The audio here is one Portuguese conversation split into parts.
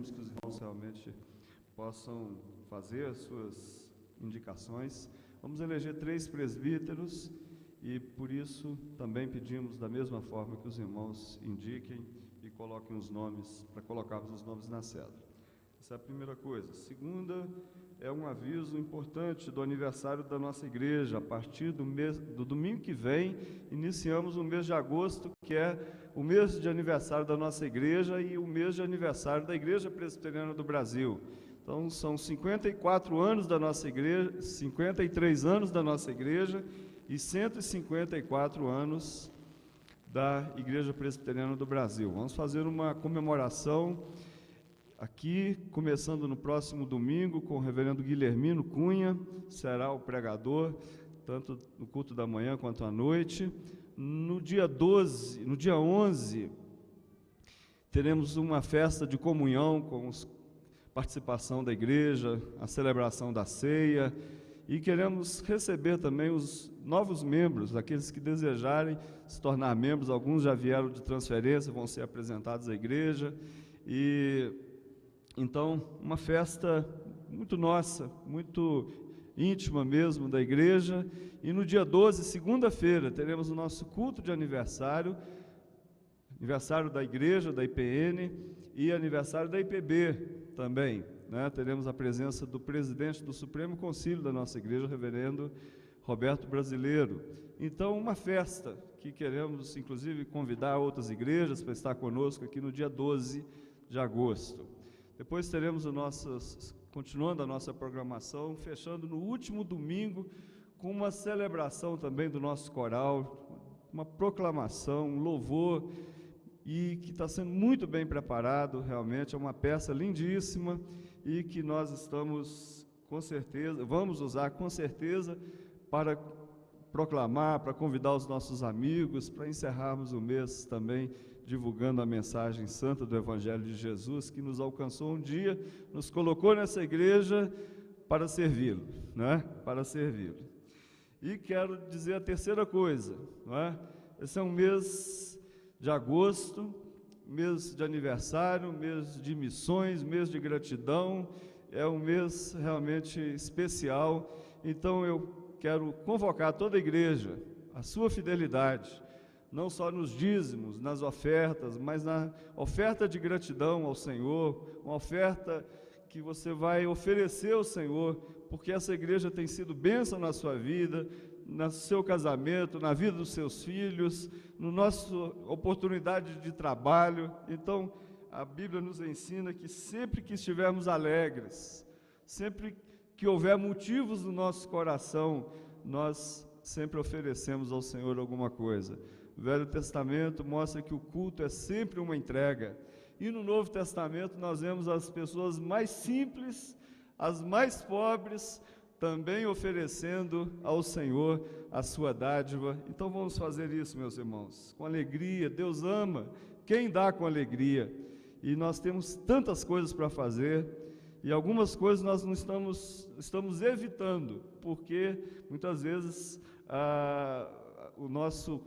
pedimos que os irmãos realmente possam fazer as suas indicações. Vamos eleger 3 presbíteros e, por isso, também pedimos da mesma forma que os irmãos indiquem e coloquem os nomes, para colocarmos os nomes na cédula. Essa é a primeira coisa. Segunda, é um aviso importante do aniversário da nossa igreja. A partir do domingo que vem, iniciamos o mês de agosto, que é o mês de aniversário da nossa igreja e o mês de aniversário da Igreja Presbiteriana do Brasil. Então, são 54 anos da nossa igreja, 53 anos da nossa igreja e 154 anos da Igreja Presbiteriana do Brasil. Vamos fazer uma comemoração aqui, começando no próximo domingo, com o reverendo Guilhermino Cunha, será o pregador, tanto no culto da manhã quanto à noite. No dia 11, teremos uma festa de comunhão com participação da igreja, a celebração da ceia, e queremos receber também os novos membros, aqueles que desejarem se tornar membros. Alguns já vieram de transferência, vão ser apresentados à igreja, e então uma festa muito nossa, muito íntima mesmo da igreja. E no dia 12, segunda-feira, teremos o nosso culto de aniversário da igreja, da IPN, e aniversário da IPB também, né? Teremos a presença do presidente do Supremo Concílio da nossa igreja, o reverendo Roberto Brasileiro. Então, uma festa que queremos, inclusive, convidar outras igrejas para estar conosco aqui no dia 12 de agosto. Depois teremos continuando a nossa programação, fechando no último domingo, com uma celebração também do nosso coral, uma proclamação, um louvor, e que está sendo muito bem preparado, realmente, é uma peça lindíssima, e que nós estamos, com certeza, vamos usar com certeza, para proclamar, para convidar os nossos amigos, para encerrarmos o mês também, divulgando a mensagem santa do Evangelho de Jesus, que nos alcançou um dia, nos colocou nessa igreja para servi-lo, né? Para servi-lo. E quero dizer a terceira coisa, não é? Esse é um mês de agosto, mês de aniversário, mês de missões, mês de gratidão, é um mês realmente especial. Então eu quero convocar toda a igreja, a sua fidelidade, não só nos dízimos, nas ofertas, mas na oferta de gratidão ao Senhor, uma oferta que você vai oferecer ao Senhor, porque essa igreja tem sido bênção na sua vida, no seu casamento, na vida dos seus filhos, na nossa oportunidade de trabalho. Então, a Bíblia nos ensina que sempre que estivermos alegres, sempre que houver motivos no nosso coração, nós sempre oferecemos ao Senhor alguma coisa. O Velho Testamento mostra que o culto é sempre uma entrega, e no Novo Testamento nós vemos as pessoas mais simples, as mais pobres, também oferecendo ao Senhor a sua dádiva. Então vamos fazer isso, meus irmãos, com alegria. Deus ama quem dá com alegria, e nós temos tantas coisas para fazer, e algumas coisas nós não estamos evitando, porque muitas vezes o nosso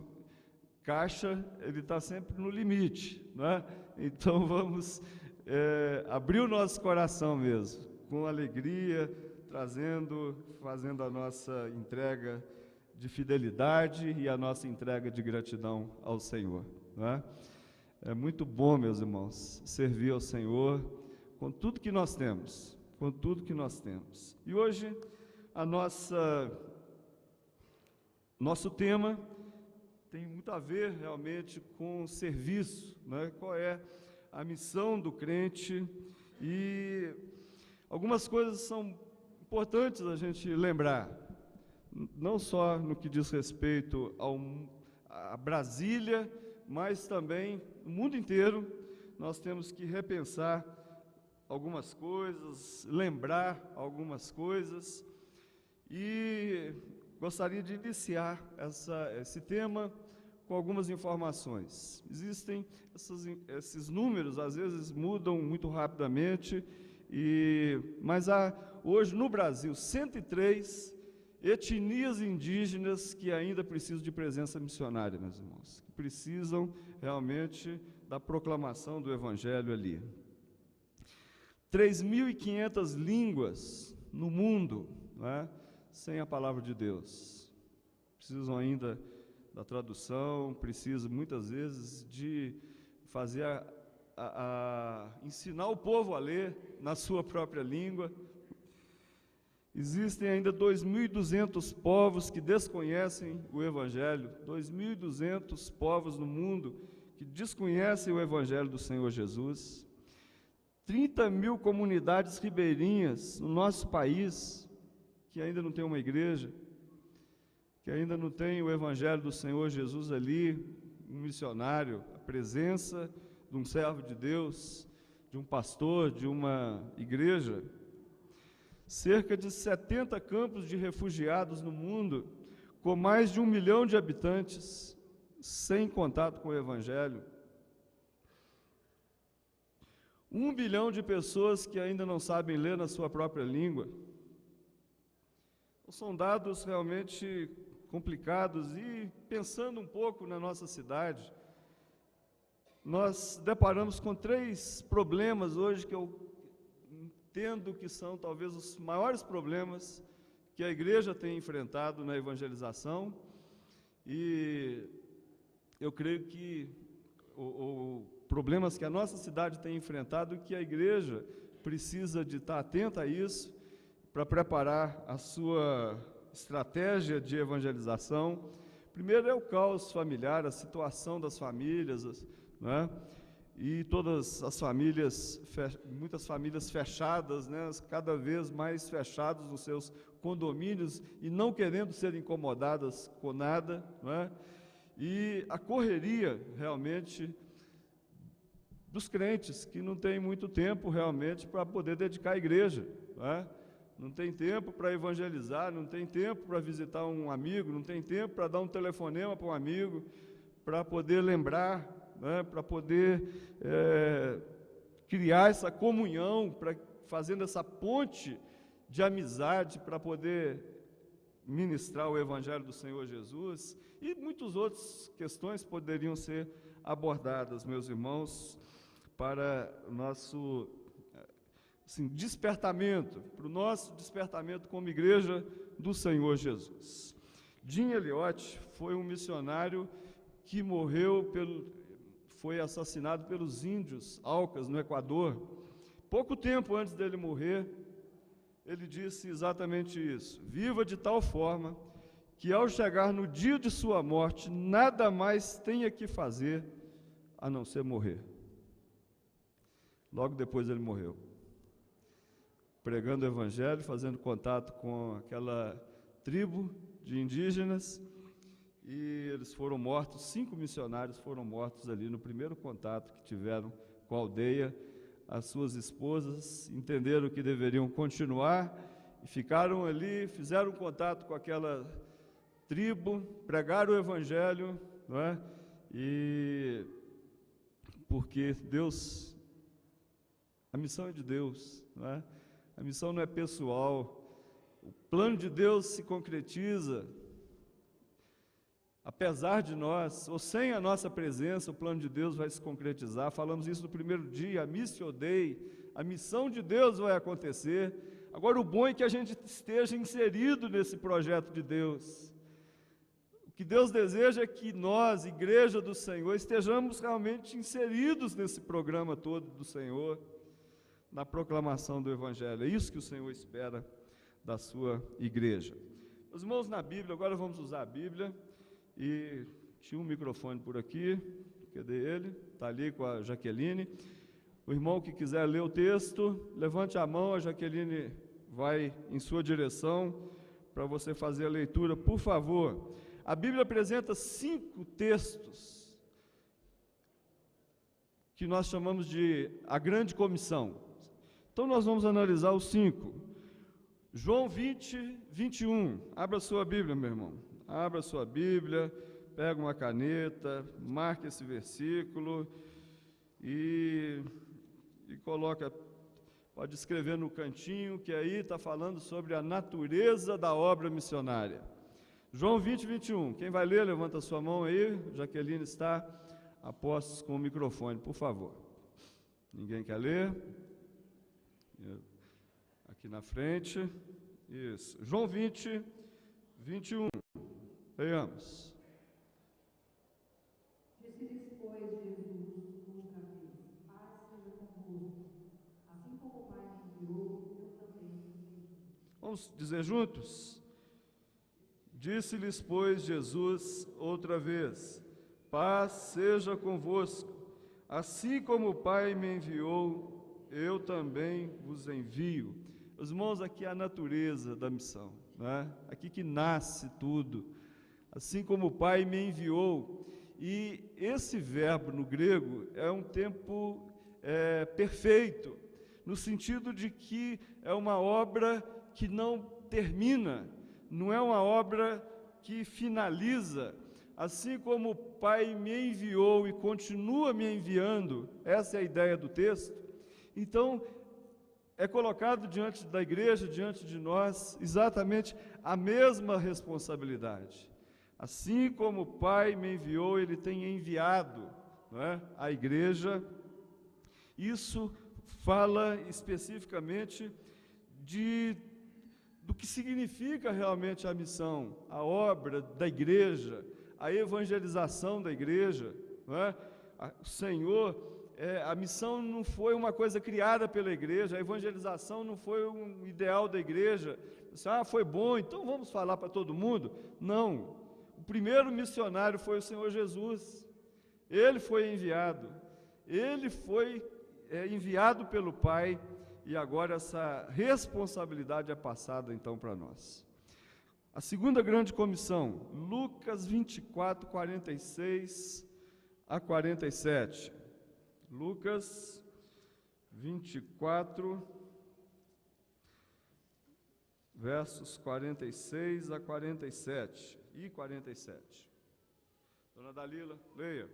caixa ele está sempre no limite, né? Então vamos abrir o nosso coração mesmo, com alegria, fazendo a nossa entrega de fidelidade e a nossa entrega de gratidão ao Senhor, né? É muito bom, meus irmãos, servir ao Senhor com tudo que nós temos, com tudo que nós temos. E hoje nosso tema tem muito a ver realmente com serviço, né? Qual é a missão do crente, e algumas coisas são importantes a gente lembrar, não só no que diz respeito a Brasília, mas também no mundo inteiro. Nós temos que repensar algumas coisas, lembrar algumas coisas, e gostaria de iniciar esse tema com algumas informações. Existem esses números, às vezes mudam muito rapidamente, mas há hoje no Brasil 103 etnias indígenas que ainda precisam de presença missionária, meus irmãos, que precisam realmente da proclamação do Evangelho ali. 3.500 línguas no mundo, não é? Sem a palavra de Deus. Precisam ainda da tradução, precisam muitas vezes de fazer ensinar o povo a ler na sua própria língua. Existem ainda 2.200 povos que desconhecem o Evangelho, 2.200 povos no mundo que desconhecem o Evangelho do Senhor Jesus. 30.000 comunidades ribeirinhas no nosso país que ainda não tem uma igreja, que ainda não tem o Evangelho do Senhor Jesus ali, um missionário, a presença de um servo de Deus, de um pastor, de uma igreja. Cerca de 70 campos de refugiados no mundo, com mais de 1 milhão de habitantes, sem contato com o Evangelho. 1 bilhão de pessoas que ainda não sabem ler na sua própria língua. São dados realmente complicados, e pensando um pouco na nossa cidade, nós deparamos com 3 problemas hoje que eu entendo que são talvez os maiores problemas que a igreja tem enfrentado na evangelização, e eu creio que problemas que a nossa cidade tem enfrentado e que a igreja precisa de estar atenta a isso para preparar a sua estratégia de evangelização. Primeiro é o caos familiar, a situação das famílias, né? E todas as famílias, muitas famílias fechadas, né? Cada vez mais fechadas nos seus condomínios e não querendo ser incomodadas com nada, né? E a correria realmente dos crentes, que não tem muito tempo realmente para poder dedicar à igreja, né? Não tem tempo para evangelizar, não tem tempo para visitar um amigo, não tem tempo para dar um telefonema para um amigo, para poder lembrar, né, para poder criar essa comunhão, fazendo essa ponte de amizade para poder ministrar o Evangelho do Senhor Jesus, e muitas outras questões poderiam ser abordadas, meus irmãos, para o nosso despertamento, para o nosso despertamento como igreja do Senhor Jesus. Jim Elliot foi um missionário que foi assassinado pelos índios Aucas, no Equador. Pouco tempo antes dele morrer, ele disse exatamente isso: viva de tal forma que ao chegar no dia de sua morte, nada mais tenha que fazer a não ser morrer. Logo depois ele morreu, pregando o Evangelho, fazendo contato com aquela tribo de indígenas, e eles foram mortos, 5 missionários foram mortos ali no primeiro contato que tiveram com a aldeia. As suas esposas entenderam que deveriam continuar e ficaram ali, fizeram contato com aquela tribo, pregaram o Evangelho, não é? E porque Deus, a missão é de Deus, não é? A missão não é pessoal. O plano de Deus se concretiza apesar de nós, ou sem a nossa presença. O plano de Deus vai se concretizar. Falamos isso no primeiro dia, a Missio Dei, a missão de Deus vai acontecer. Agora, o bom é que a gente esteja inserido nesse projeto de Deus. O que Deus deseja é que nós, Igreja do Senhor, estejamos realmente inseridos nesse programa todo do Senhor, na proclamação do Evangelho. É isso que o Senhor espera da sua igreja. Meus irmãos, na Bíblia, agora vamos usar a Bíblia, e tinha um microfone por aqui, cadê ele? Está ali com a Jaqueline. O irmão que quiser ler o texto, levante a mão, a Jaqueline vai em sua direção para você fazer a leitura, por favor. A Bíblia apresenta 5 textos que nós chamamos de a grande comissão. Então nós vamos analisar os 5. João 20, 21. Abra sua Bíblia, meu irmão. Abra sua Bíblia, pega uma caneta, marque esse versículo e coloca, pode escrever no cantinho, que aí está falando sobre a natureza da obra missionária. João 20, 21. Quem vai ler, levanta a sua mão aí. Jaqueline está a postos com o microfone, por favor. Ninguém quer ler? Aqui na frente. Isso. João 20, 21. Leiamos. Disse-lhes, pois, Jesus outra vez: Paz seja convosco. Assim como o Pai me enviou, eu também vos envio. Vamos dizer juntos? Disse-lhes, pois, Jesus outra vez: Paz seja convosco. Assim como o Pai me enviou, eu também vos envio. Os irmãos, aqui é a natureza da missão, né? Aqui que nasce tudo. Assim como o Pai me enviou. E esse verbo no grego é um tempo perfeito, no sentido de que é uma obra que não termina, não é uma obra que finaliza. Assim como o Pai me enviou e continua me enviando, essa é a ideia do texto. Então, é colocado diante da igreja, diante de nós, exatamente a mesma responsabilidade. Assim como o Pai me enviou, Ele tem enviado, não é, a igreja. Isso fala especificamente do que significa realmente a missão, a obra da igreja, a evangelização da igreja, não é? O Senhor, a missão não foi uma coisa criada pela igreja, a evangelização não foi um ideal da igreja. Foi bom, então vamos falar para todo mundo. Não, o primeiro missionário foi o Senhor Jesus. Ele foi enviado pelo Pai, e agora essa responsabilidade é passada então para nós. A segunda grande comissão, Lucas 24, 46 a 47. Lucas 24, versos 46 a 47 e 47. Dona Dalila, leia.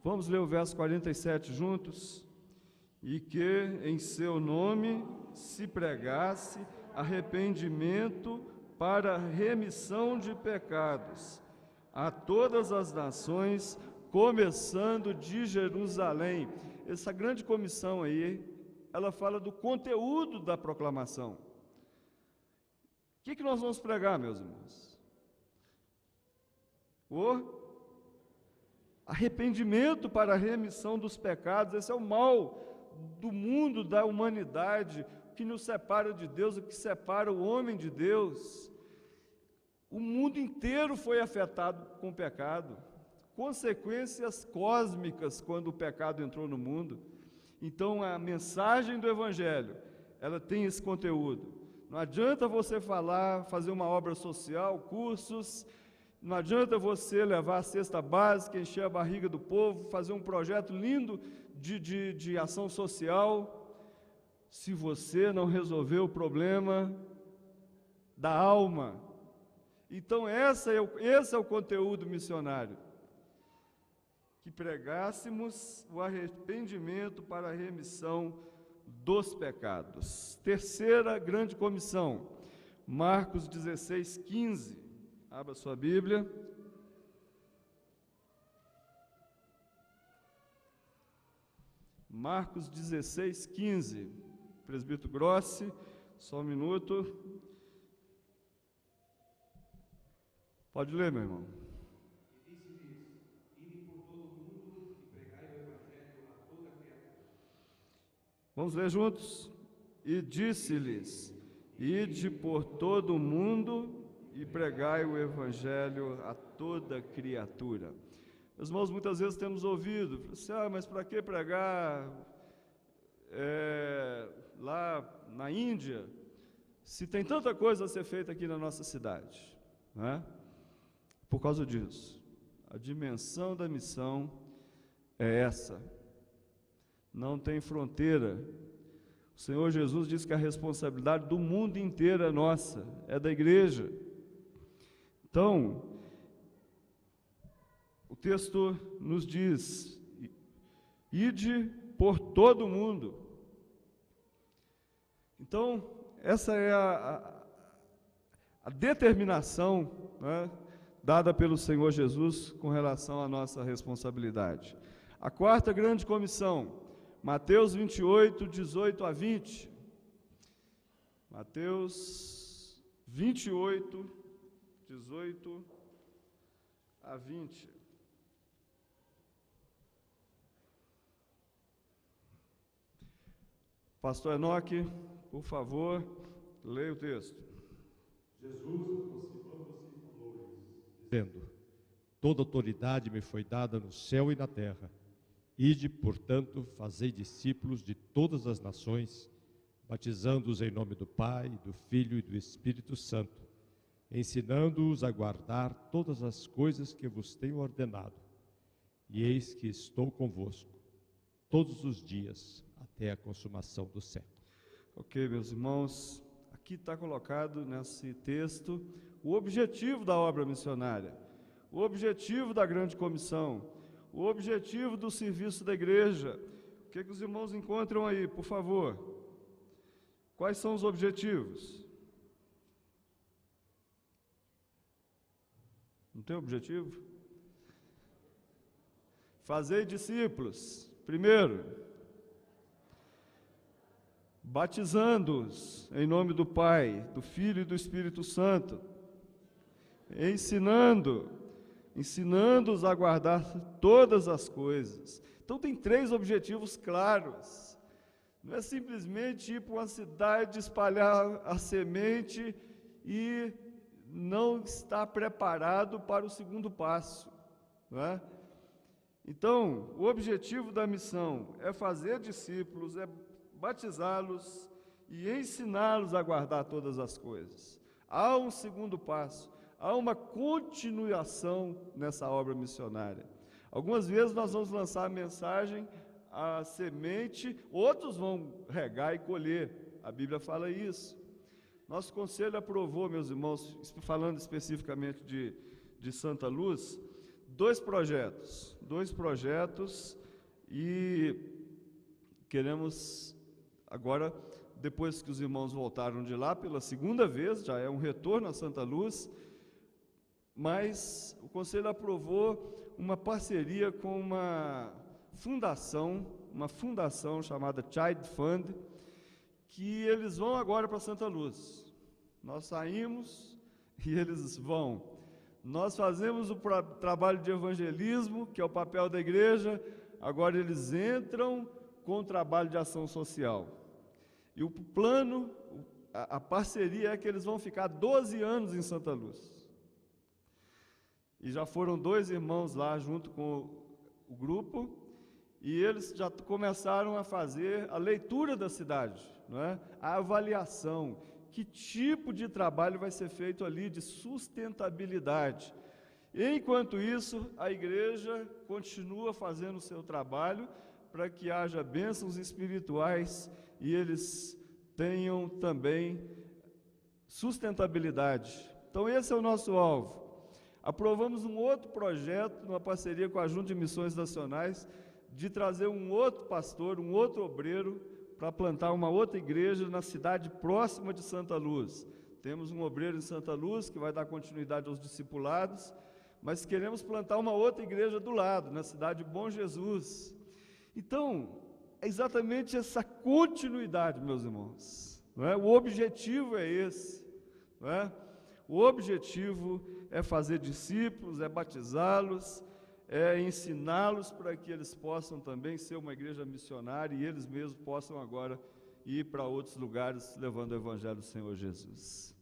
Vamos ler o verso 47 juntos? E que em seu nome se pregasse arrependimento para remissão de pecados a todas as nações, começando de Jerusalém. Essa grande comissão aí, ela fala do conteúdo da proclamação. O que nós vamos pregar, meus irmãos? O arrependimento para a remissão dos pecados. Esse é o mal do mundo, da humanidade, que nos separa de Deus, o que separa o homem de Deus. O mundo inteiro foi afetado com o pecado, consequências cósmicas quando o pecado entrou no mundo. Então a mensagem do Evangelho, ela tem esse conteúdo. Não adianta você fazer uma obra social, cursos. Não adianta você levar a cesta básica, encher a barriga do povo, fazer um projeto lindo de ação social, se você não resolver o problema da alma. Então esse é o conteúdo missionário. Que pregássemos o arrependimento para a remissão dos pecados. Terceira grande comissão, Marcos 16, 15. Abra sua Bíblia. Marcos 16, 15. Presbítero Grossi, só um minuto. Pode ler, meu irmão. E disse-lhes: Ide por todo o mundo e pregai o Evangelho a toda criatura. Vamos ler juntos? E disse-lhes: Ide por todo o mundo e pregai o Evangelho a toda criatura. Meus irmãos, muitas vezes temos ouvido, mas para que pregar lá na Índia, se tem tanta coisa a ser feita aqui na nossa cidade, né? Por causa disso, a dimensão da missão é essa, não tem fronteira. O Senhor Jesus diz que a responsabilidade do mundo inteiro é nossa, é da igreja. Então, O texto nos diz: ide por todo o mundo. Então, essa é a determinação, né, dada pelo Senhor Jesus com relação à nossa responsabilidade. A quarta grande comissão, Mateus 28, 18 a 20. Mateus 28, 18 a 20. Pastor Enoque, por favor, leia o texto. Jesus, aproximando-se, falou-lhes, dizendo: toda autoridade me foi dada no céu e na terra. Ide, portanto, fazei discípulos de todas as nações, batizando-os em nome do Pai, do Filho e do Espírito Santo, ensinando-os a guardar todas as coisas que vos tenho ordenado. E eis que estou convosco todos os dias, até a consumação do século. Ok, meus irmãos, aqui está colocado nesse texto o objetivo da obra missionária, o objetivo da grande comissão, o objetivo do serviço da igreja. O que os irmãos encontram aí, por favor? Quais são os objetivos? Não tem objetivo? Fazei discípulos, primeiro, batizando-os em nome do Pai, do Filho e do Espírito Santo, ensinando-os a guardar todas as coisas. Então tem 3 objetivos claros. Não é simplesmente ir para uma cidade, espalhar a semente e não estar preparado para o segundo passo, não é? Então, o objetivo da missão é fazer discípulos, é batizá-los e ensiná-los a guardar todas as coisas. Há um segundo passo, há uma continuação nessa obra missionária. Algumas vezes nós vamos lançar a mensagem, a semente, outros vão regar e colher. A Bíblia fala isso. Nosso conselho aprovou, meus irmãos, falando especificamente de Santa Luz, 2 projetos, e queremos agora, depois que os irmãos voltaram de lá pela segunda vez, já é um retorno a Santa Luz, mas o conselho aprovou uma parceria com uma fundação chamada Child Fund, que eles vão agora para Santa Luz. Nós saímos e eles vão. Nós fazemos o trabalho de evangelismo, que é o papel da igreja, agora eles entram com o trabalho de ação social. E o plano, a parceria é que eles vão ficar 12 anos em Santa Luz. E já foram 2 irmãos lá junto com o grupo, e eles já começaram a fazer a leitura da cidade, não é? A avaliação, que tipo de trabalho vai ser feito ali de sustentabilidade. Enquanto isso, a igreja continua fazendo o seu trabalho para que haja bênçãos espirituais e eles tenham também sustentabilidade. Então esse é o nosso alvo. Aprovamos um outro projeto, numa parceria com a Junta de Missões Nacionais, de trazer um outro pastor, um outro obreiro, para plantar uma outra igreja na cidade próxima de Santa Luz. Temos um obreiro em Santa Luz, que vai dar continuidade aos discipulados, mas queremos plantar uma outra igreja do lado, na cidade de Bom Jesus. Então, é exatamente essa continuidade, meus irmãos, não é? O objetivo é esse, não é? O objetivo é fazer discípulos, é batizá-los, é ensiná-los para que eles possam também ser uma igreja missionária e eles mesmos possam agora ir para outros lugares levando o Evangelho do Senhor Jesus.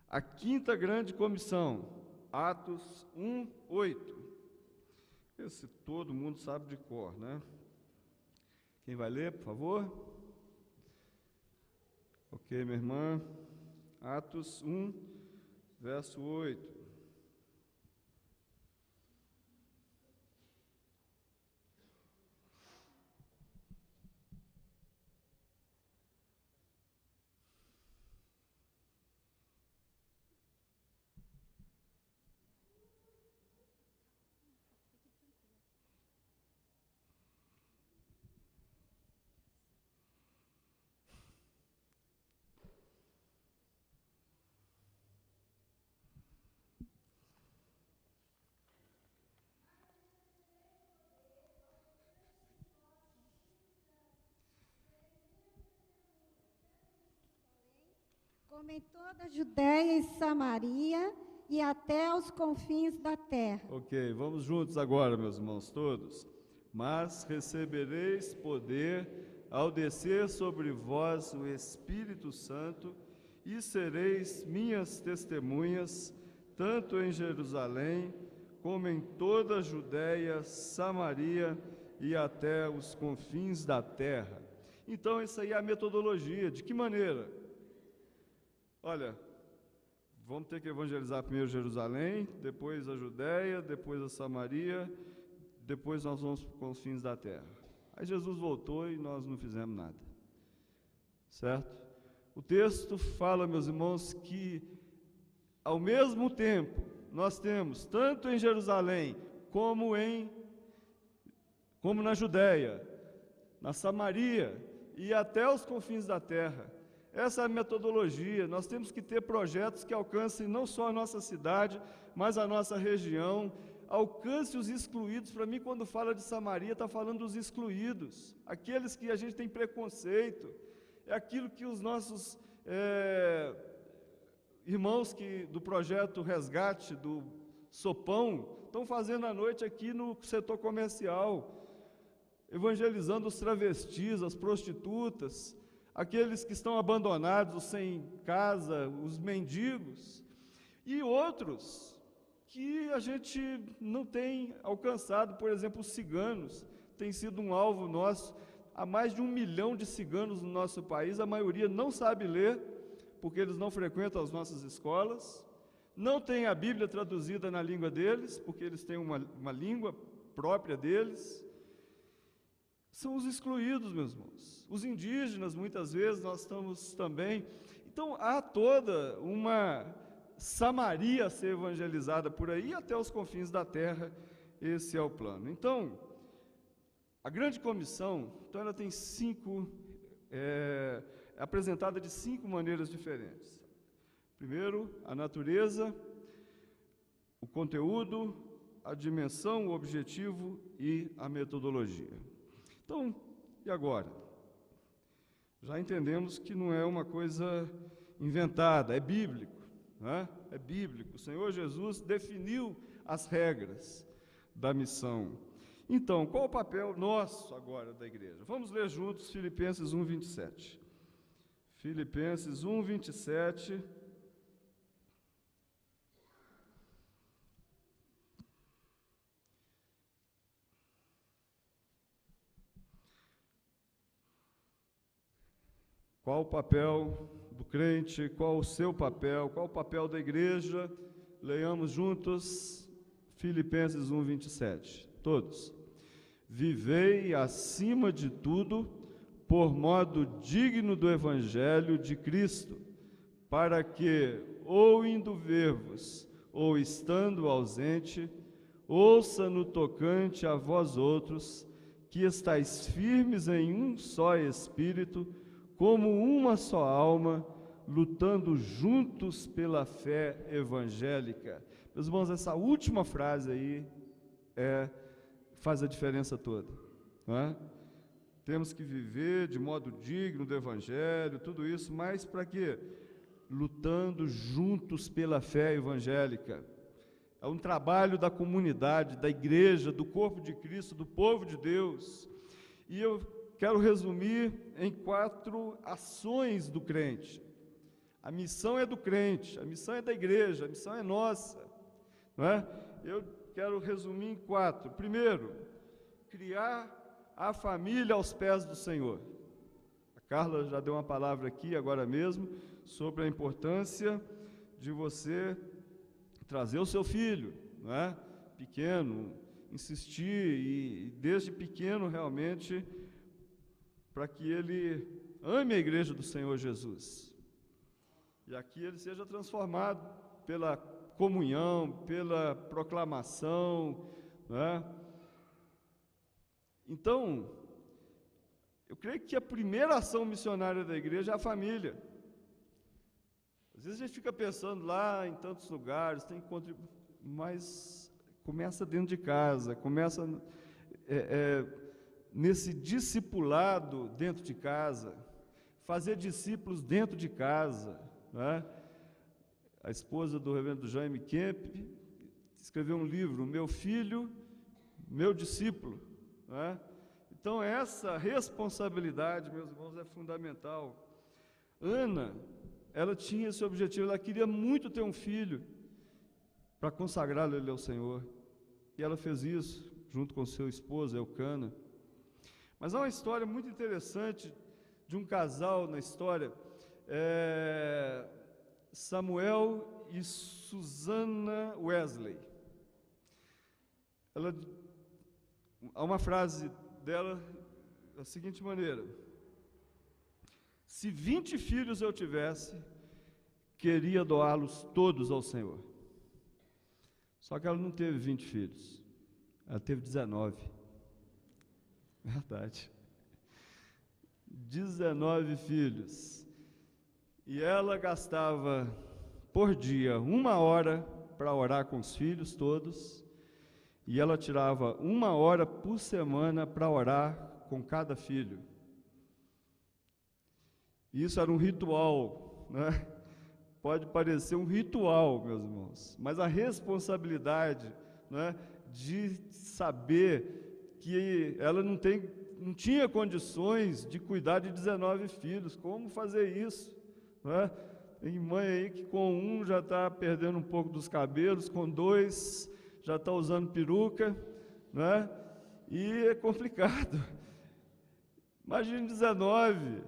A quinta grande comissão, Atos 1, 8. Esse todo mundo sabe de cor, né? Quem vai ler, por favor? Ok, minha irmã. Atos 1, verso 8. como em toda a Judéia e Samaria e até os confins da terra. Ok, vamos juntos agora, meus irmãos, todos. Mas recebereis poder ao descer sobre vós o Espírito Santo, e sereis minhas testemunhas, tanto em Jerusalém, como em toda a Judéia, Samaria e até os confins da terra. Então, essa aí é a metodologia. De que maneira? Olha, vamos ter que evangelizar primeiro Jerusalém, depois a Judéia, depois a Samaria, depois nós vamos para os confins da terra. Aí Jesus voltou e nós não fizemos nada. Certo? O texto fala, meus irmãos, que ao mesmo tempo nós temos, tanto em Jerusalém, como na Judéia, na Samaria e até os confins da terra. Essa é a metodologia. Nós temos que ter projetos que alcancem não só a nossa cidade, mas a nossa região, alcance os excluídos. Para mim, quando fala de Samaria, está falando dos excluídos, aqueles que a gente tem preconceito, é aquilo que os nossos irmãos do projeto Resgate, do Sopão, estão fazendo à noite aqui no setor comercial, evangelizando os travestis, as prostitutas, aqueles que estão abandonados, os sem casa, os mendigos, e outros que a gente não tem alcançado. Por exemplo, os ciganos têm sido um alvo nosso. Há mais de 1 milhão de ciganos no nosso país, a maioria não sabe ler, porque eles não frequentam as nossas escolas, não tem a Bíblia traduzida na língua deles, porque eles têm uma língua própria deles. São os excluídos, meus irmãos. Os indígenas, muitas vezes, nós estamos também. Então, há toda uma Samaria a ser evangelizada por aí, até os confins da terra. Esse é o plano. Então, a grande comissão, então, ela tem apresentada de 5 maneiras diferentes. Primeiro, a natureza, o conteúdo, a dimensão, o objetivo e a metodologia. Então, e agora? Já entendemos que não é uma coisa inventada, é bíblico, né? É bíblico. O Senhor Jesus definiu as regras da missão. Então, qual o papel nosso agora da igreja? Vamos ler juntos Filipenses 1:27. Filipenses 1:27. Qual o papel do crente? Qual o seu papel? Qual o papel da igreja? Leiamos juntos Filipenses 1:27. Todos. Vivei acima de tudo por modo digno do Evangelho de Cristo, para que, ou indo ver-vos, ou estando ausente, ouça no tocante a vós outros, que estáis firmes em um só Espírito, como uma só alma, lutando juntos pela fé evangélica. Meus irmãos, essa última frase aí faz a diferença toda, não é? Temos que viver de modo digno do Evangelho, tudo isso, mas para quê? Lutando juntos pela fé evangélica. É um trabalho da comunidade, da igreja, do corpo de Cristo, do povo de Deus. E eu quero resumir em 4 ações do crente. A missão é do crente, a missão é da igreja, a missão é nossa, não é? Eu quero resumir em 4. Primeiro, criar a família aos pés do Senhor. A Carla já deu uma palavra aqui agora mesmo sobre a importância de você trazer o seu filho, não é? Pequeno, insistir e desde pequeno realmente para que ele ame a igreja do Senhor Jesus. E aqui ele seja transformado pela comunhão, pela proclamação, não é? Então, eu creio que a primeira ação missionária da igreja é a família. Às vezes a gente fica pensando lá em tantos lugares, tem que contribuir, mas começa dentro de casa, começa nesse discipulado dentro de casa, fazer discípulos dentro de casa, né? A esposa do reverendo Jaime Kemp escreveu um livro, Meu Filho, Meu Discípulo, né? Então, essa responsabilidade, meus irmãos, é fundamental. Ana, ela tinha esse objetivo, ela queria muito ter um filho para consagrá-lo ao Senhor. E ela fez isso, junto com seu esposo, Elcana. Mas há uma história muito interessante de um casal na história, Samuel e Susana Wesley. Há uma frase dela da seguinte maneira: se 20 filhos eu tivesse, queria doá-los todos ao Senhor. Só que ela não teve 20 filhos, ela teve 19. Verdade. 19 filhos. E ela gastava por dia 1 hora para orar com os filhos todos, e ela tirava 1 hora por semana para orar com cada filho. Isso era um ritual, né? Pode parecer um ritual, meus irmãos, mas a responsabilidade, né, de saber que ela não tinha condições de cuidar de 19 filhos, como fazer isso, né? Tem mãe aí que com um já está perdendo um pouco dos cabelos, com 2 já está usando peruca, né? E é complicado. Imagine 19.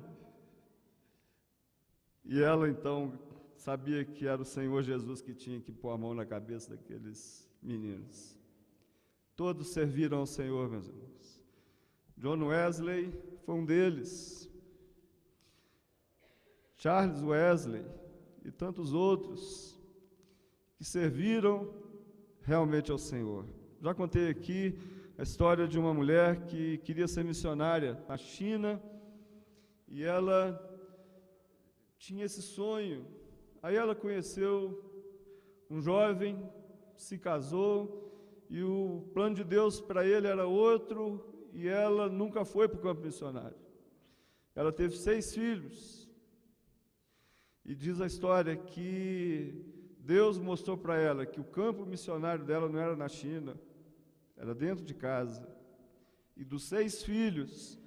E ela então sabia que era o Senhor Jesus que tinha que pôr a mão na cabeça daqueles meninos. Todos serviram ao Senhor, meus irmãos. John Wesley foi um deles. Charles Wesley e tantos outros que serviram realmente ao Senhor. Já contei aqui a história de uma mulher que queria ser missionária na China, e ela tinha esse sonho. Aí ela conheceu um jovem, se casou, e o plano de Deus para ele era outro, e ela nunca foi para o campo missionário. Ela teve 6 filhos, e diz a história que Deus mostrou para ela que o campo missionário dela não era na China, era dentro de casa. E dos 6 filhos,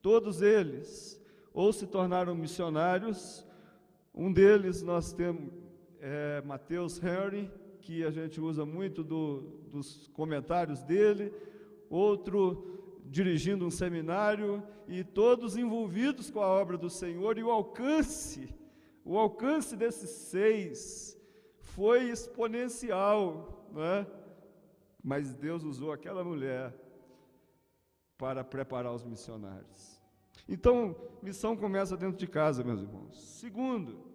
todos eles ou se tornaram missionários. Um deles nós temos Mateus Henry, que a gente usa muito dos comentários dele, outro dirigindo um seminário, e todos envolvidos com a obra do Senhor, e o alcance desses 6 foi exponencial, né? Mas Deus usou aquela mulher para preparar os missionários. Então, missão começa dentro de casa, meus irmãos. Segundo,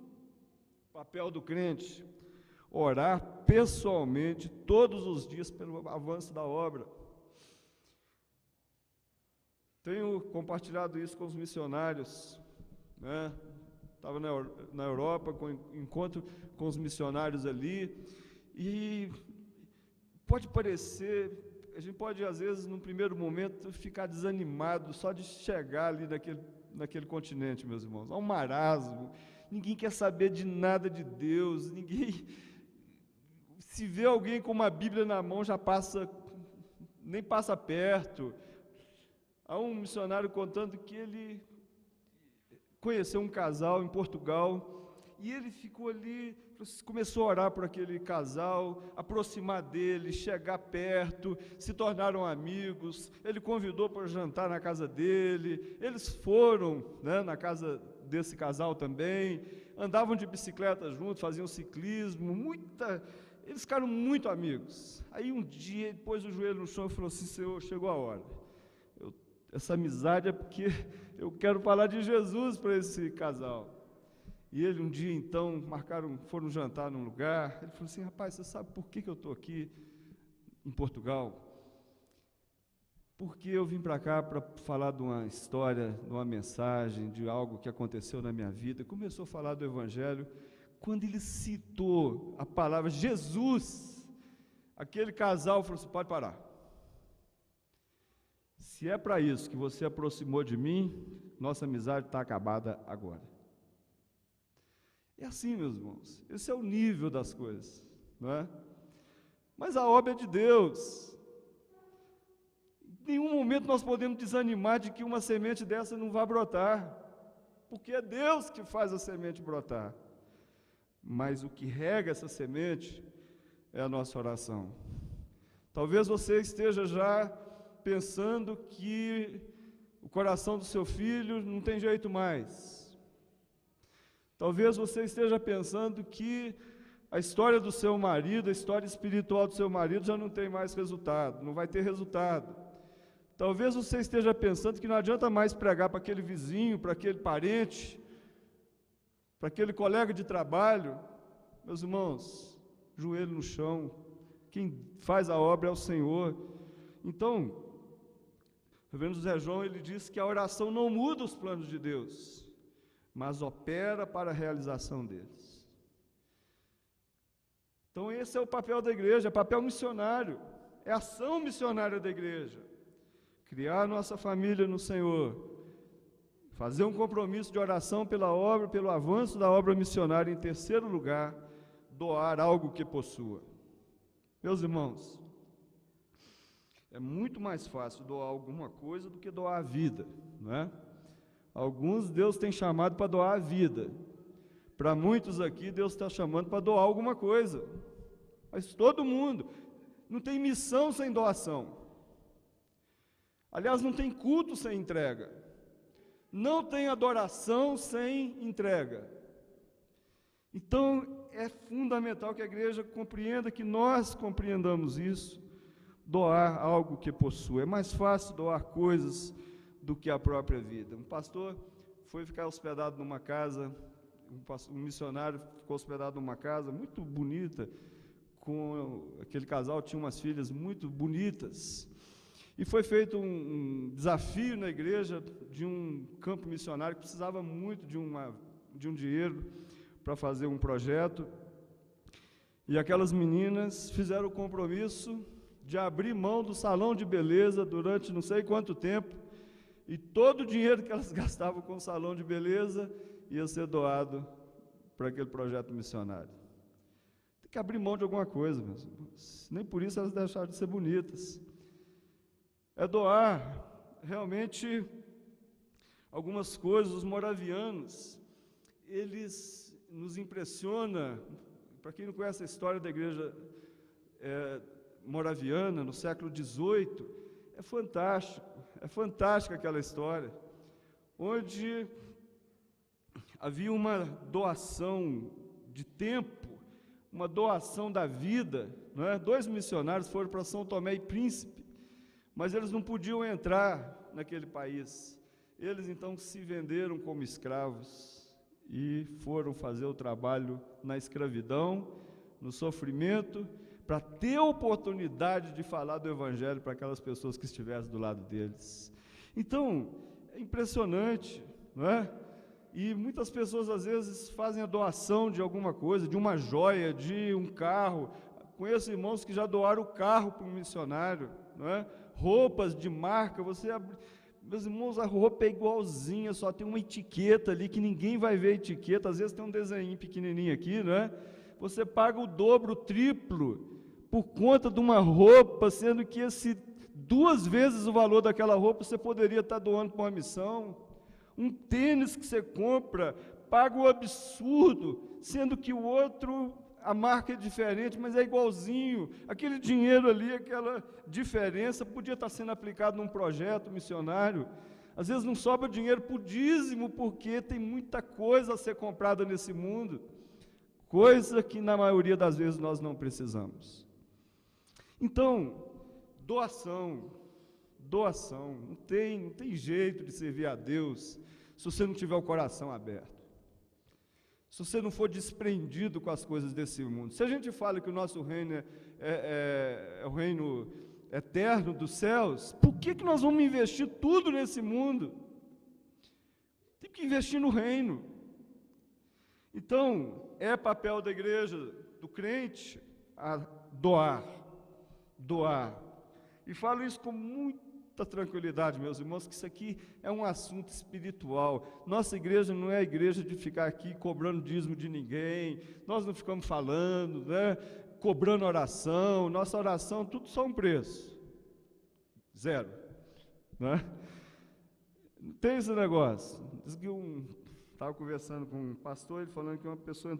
papel do crente: orar pessoalmente todos os dias pelo avanço da obra. Tenho compartilhado isso com os missionários, né? Estava na Europa, encontro com os missionários ali, e pode parecer, a gente pode às vezes, num primeiro momento, ficar desanimado só de chegar ali naquele continente, meus irmãos. Há um marasmo, ninguém quer saber de nada de Deus, ninguém, se vê alguém com uma Bíblia na mão, nem passa perto. Há um missionário contando que ele conheceu um casal em Portugal, e ele ficou ali, começou a orar por aquele casal, aproximar dele, chegar perto, se tornaram amigos. Ele convidou para jantar na casa dele, eles foram, né, na casa desse casal também, andavam de bicicleta juntos, faziam ciclismo, eles ficaram muito amigos. Aí um dia ele pôs o joelho no chão e falou assim: Senhor, chegou a hora. Essa amizade é porque eu quero falar de Jesus para esse casal. E ele um dia então foram jantar num lugar. Ele falou assim: rapaz, você sabe por que eu estou aqui em Portugal? Porque eu vim para cá para falar de uma história, de uma mensagem, de algo que aconteceu na minha vida. Começou a falar do Evangelho. Quando ele citou a palavra Jesus, aquele casal falou assim: pode parar. Se é para isso que você aproximou de mim, nossa amizade está acabada agora. É assim, meus irmãos, esse é o nível das coisas, não é? Mas a obra é de Deus. Em nenhum momento nós podemos desanimar de que uma semente dessa não vai brotar, porque é Deus que faz a semente brotar. Mas o que rega essa semente é a nossa oração. Talvez você esteja já pensando que o coração do seu filho não tem jeito mais. Talvez você esteja pensando que a história do seu marido, a história espiritual do seu marido já não tem mais resultado, não vai ter resultado. Talvez você esteja pensando que não adianta mais pregar para aquele vizinho, para aquele parente, para aquele colega de trabalho. Meus irmãos, joelho no chão, quem faz a obra é o Senhor. Então, o reverendo José João, ele diz que a oração não muda os planos de Deus, mas opera para a realização deles. Então esse é o papel da igreja, é papel missionário, é ação missionária da igreja. Criar nossa família no Senhor, fazer um compromisso de oração pela obra, pelo avanço da obra missionária. Em terceiro lugar, doar algo que possua. Meus irmãos, é muito mais fácil doar alguma coisa do que doar a vida, não é? Alguns Deus tem chamado para doar a vida. Para muitos aqui, Deus está chamando para doar alguma coisa. Mas todo mundo, não tem missão sem doação. Aliás, não tem culto sem entrega. Não tem adoração sem entrega. Então, é fundamental que a igreja compreenda, que nós compreendamos isso, doar algo que possua. É mais fácil doar coisas do que a própria vida. Um pastor foi ficar hospedado numa casa, um missionário ficou hospedado numa casa muito bonita, com aquele casal tinha umas filhas muito bonitas, e foi feito um desafio na igreja de um campo missionário que precisava muito de um dinheiro para fazer um projeto, e aquelas meninas fizeram o compromisso de abrir mão do salão de beleza durante não sei quanto tempo, e todo o dinheiro que elas gastavam com o salão de beleza ia ser doado para aquele projeto missionário. Tem que abrir mão de alguma coisa, meus irmãos. Nem por isso elas deixaram de ser bonitas. É doar realmente algumas coisas. Os moravianos, eles nos impressionam. Para quem não conhece a história da igreja moraviana, no século XVIII, é fantástica aquela história, onde havia uma doação de tempo, uma doação da vida, não é? 2 missionários foram para São Tomé e Príncipe, mas eles não podiam entrar naquele país. Eles então se venderam como escravos e foram fazer o trabalho na escravidão, no sofrimento, para ter a oportunidade de falar do Evangelho para aquelas pessoas que estivessem do lado deles. Então, é impressionante, não é? E muitas pessoas, às vezes, fazem a doação de alguma coisa, de uma joia, de um carro. Conheço irmãos que já doaram o carro para um missionário, não é? Roupas de marca, meus irmãos, a roupa é igualzinha, só tem uma etiqueta ali, que ninguém vai ver a etiqueta, às vezes tem um desenho pequenininho aqui, não é? Você paga o dobro, o triplo, por conta de uma roupa, sendo que 2 vezes o valor daquela roupa você poderia estar doando para uma missão. Um tênis que você compra, paga o absurdo, sendo que o outro, a marca é diferente, mas é igualzinho. Aquele dinheiro ali, aquela diferença, podia estar sendo aplicado num projeto missionário. Às vezes não sobra dinheiro para o dízimo, porque tem muita coisa a ser comprada nesse mundo, coisa que na maioria das vezes nós não precisamos. Então, doação, não tem jeito de servir a Deus se você não tiver o coração aberto, se você não for desprendido com as coisas desse mundo. Se a gente fala que o nosso reino é o reino eterno dos céus, por que nós vamos investir tudo nesse mundo? Tem que investir no reino. Então, é papel da igreja, do crente, a doar. E falo isso com muita tranquilidade, meus irmãos, que isso aqui é um assunto espiritual. Nossa igreja não é a igreja de ficar aqui cobrando dízimo de ninguém, nós não ficamos falando, né, cobrando oração. Nossa oração, tudo só um preço, 0, né? Não tem esse negócio. Diz que estava conversando com um pastor, ele falando que uma pessoa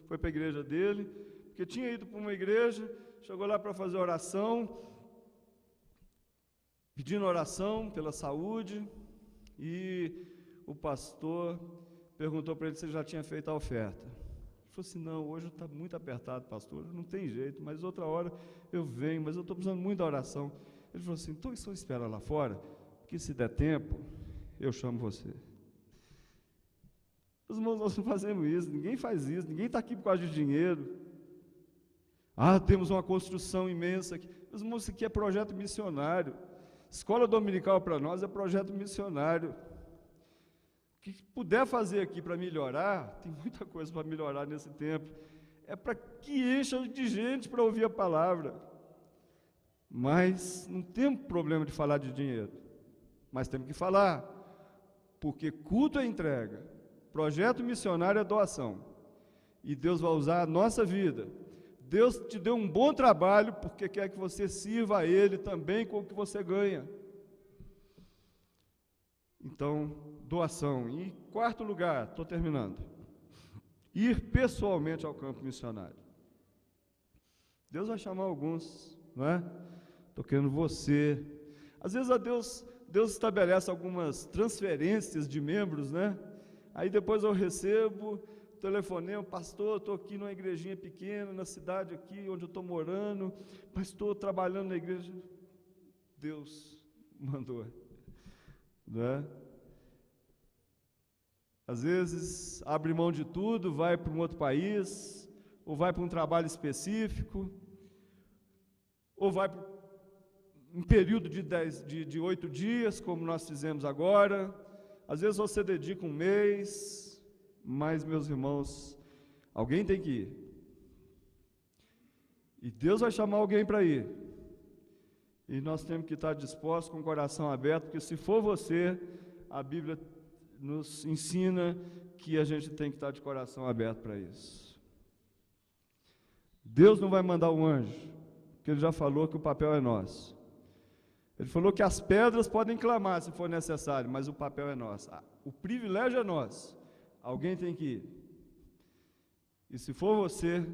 foi para a igreja dele, porque tinha ido para uma igreja, chegou lá para fazer oração, pedindo oração pela saúde, e o pastor perguntou para ele se ele já tinha feito a oferta. Ele falou assim: não, hoje está muito apertado, pastor, não tem jeito, mas outra hora eu venho, mas eu estou precisando muito da oração. Ele falou assim: então só espera lá fora, porque se der tempo, eu chamo você. Os irmãos, nós não fazemos isso, ninguém faz isso, ninguém está aqui por causa de dinheiro. Temos uma construção imensa aqui. Os irmãos, isso aqui é projeto missionário. Escola dominical para nós é projeto missionário. O que puder fazer aqui para melhorar, tem muita coisa para melhorar nesse templo, é para que encha de gente para ouvir a palavra. Mas não temos problema de falar de dinheiro, mas temos que falar, porque culto é entrega, projeto missionário é doação, e Deus vai usar a nossa vida. Deus te deu um bom trabalho, porque quer que você sirva a Ele também com o que você ganha. Então, doação. E quarto lugar, estou terminando, ir pessoalmente ao campo missionário. Deus vai chamar alguns, não é? Estou querendo você. Às vezes Deus estabelece algumas transferências de membros, né? Aí depois eu recebo telefonema: pastor, estou aqui numa igrejinha pequena, na cidade aqui onde eu estou morando, mas estou trabalhando na igreja. Deus mandou, não é? Às vezes abre mão de tudo, vai para um outro país, ou vai para um trabalho específico, ou vai para um período de 8 dias, como nós fizemos agora. Às vezes você dedica um mês, mas, meus irmãos, alguém tem que ir. E Deus vai chamar alguém para ir. E nós temos que estar dispostos, com o coração aberto, porque se for você, a Bíblia nos ensina que a gente tem que estar de coração aberto para isso. Deus não vai mandar um anjo, porque Ele já falou que o papel é nosso. Ele falou que as pedras podem clamar se for necessário, mas o papel é nosso. O privilégio é nosso. Alguém tem que ir. E se for você,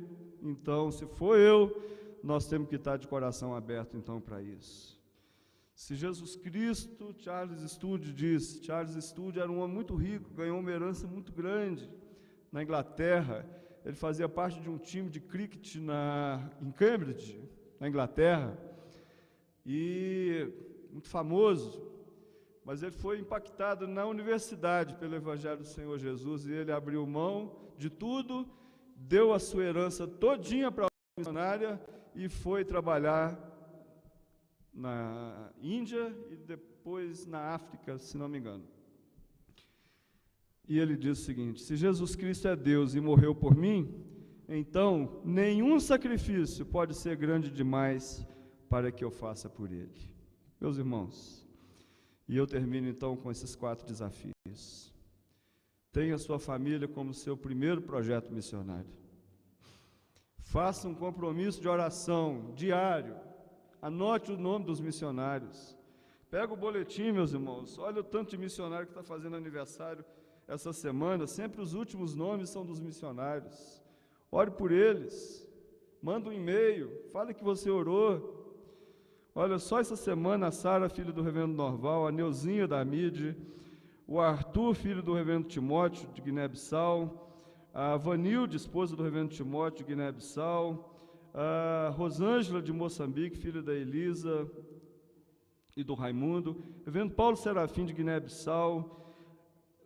então, se for eu, nós temos que estar de coração aberto, então, para isso. Se Jesus Cristo, Charles Studi diz, Charles Studi era um homem muito rico, ganhou uma herança muito grande na Inglaterra. Ele fazia parte de um time de cricket em Cambridge, na Inglaterra, e muito famoso. Mas ele foi impactado na universidade pelo Evangelho do Senhor Jesus, e ele abriu mão de tudo, deu a sua herança todinha para a missionária e foi trabalhar na Índia e depois na África, se não me engano. E ele diz o seguinte: se Jesus Cristo é Deus e morreu por mim, então nenhum sacrifício pode ser grande demais para que eu faça por Ele. Meus irmãos, e eu termino então com esses 4 desafios. Tenha sua família como seu primeiro projeto missionário. Faça um compromisso de oração diário. Anote o nome dos missionários. Pega o boletim, meus irmãos. Olha o tanto de missionário que está fazendo aniversário essa semana. Sempre os últimos nomes são dos missionários. Ore por eles. Manda um e-mail. Fale que você orou. Olha, só essa semana a Sara, filha do reverendo Norval, a Neuzinha da Mide, o Arthur, filho do reverendo Timóteo, de Guiné-Bissau, a Vanilde, esposa do reverendo Timóteo, de Guiné-Bissau, a Rosângela, de Moçambique, filha da Elisa e do Raimundo, o reverendo Paulo Serafim, de Guiné-Bissau,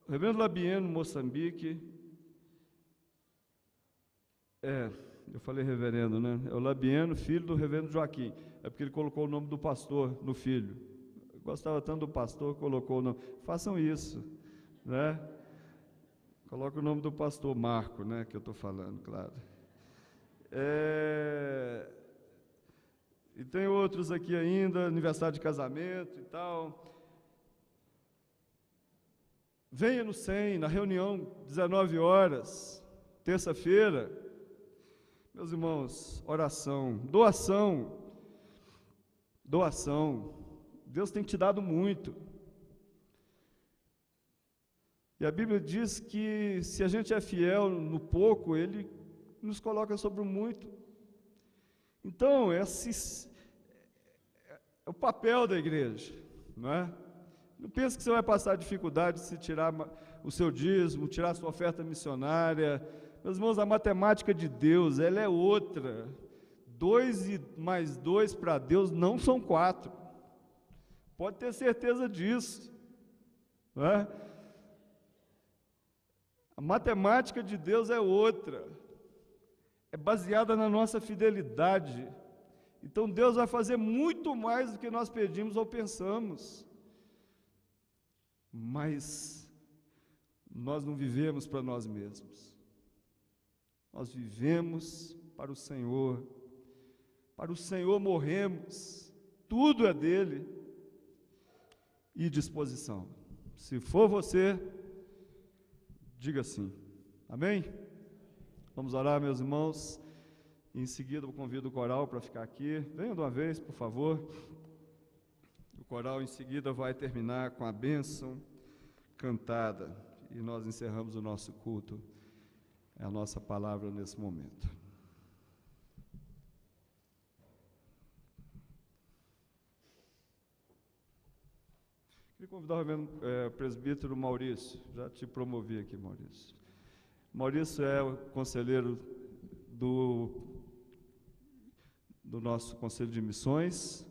o reverendo Labieno, Moçambique. Eu falei reverendo, né? É o Labieno, filho do reverendo Joaquim. É porque ele colocou o nome do pastor no filho. Eu gostava tanto do pastor, colocou o nome. Façam isso, né? Coloca o nome do pastor Marco, né? Que eu estou falando, claro. E tem outros aqui ainda, aniversário de casamento e tal. Venha no 100, na reunião, 19 horas, terça-feira. Meus irmãos, oração, doação. Deus tem te dado muito. E a Bíblia diz que se a gente é fiel no pouco, Ele nos coloca sobre o muito. Então, esse é o papel da igreja, não é? Não pense que você vai passar dificuldade se tirar o seu dízimo, tirar a sua oferta missionária. Meus irmãos, a matemática de Deus, ela é outra. 2 e mais 2 para Deus não são 4. Pode ter certeza disso, não é? A matemática de Deus é outra. É baseada na nossa fidelidade. Então Deus vai fazer muito mais do que nós pedimos ou pensamos. Mas nós não vivemos para nós mesmos. Nós vivemos para o Senhor. Para o Senhor morremos. Tudo é dele. E disposição. Se for você, diga sim. Amém? Vamos orar, meus irmãos. Em seguida eu convido o coral para ficar aqui. Venham de uma vez, por favor. O coral em seguida vai terminar com a bênção cantada. E nós encerramos o nosso culto. É a nossa palavra nesse momento. Queria convidar o reverendo presbítero Maurício. Já te promovi aqui, Maurício. Maurício é o conselheiro do nosso Conselho de Missões.